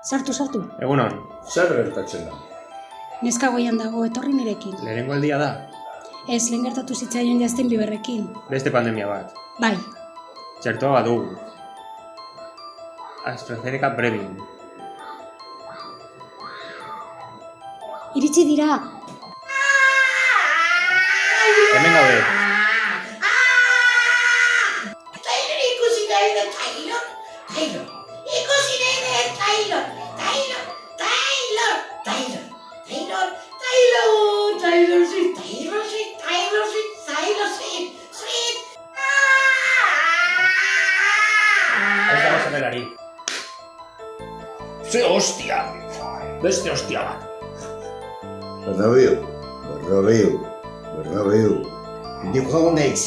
Sartu. Egunon, Zer gertatzen da? Neska goian dago, etorri nirekin. lehenengo aldia da, Ez, lehen gertatu zitzaion Justin Bieberrekin. beste pandemia bat. Bai, Txertoa badugu. AstraZeneca Brevin. iritsi dira. Hemen gaude. Taylor ikusi nahi da Taylor. Ikusi nahi da Taylor. Taylor Swift. Ez dago zerrelari. Ze hostia! Beste hostia bat. Bernabéu. Dijo Nex.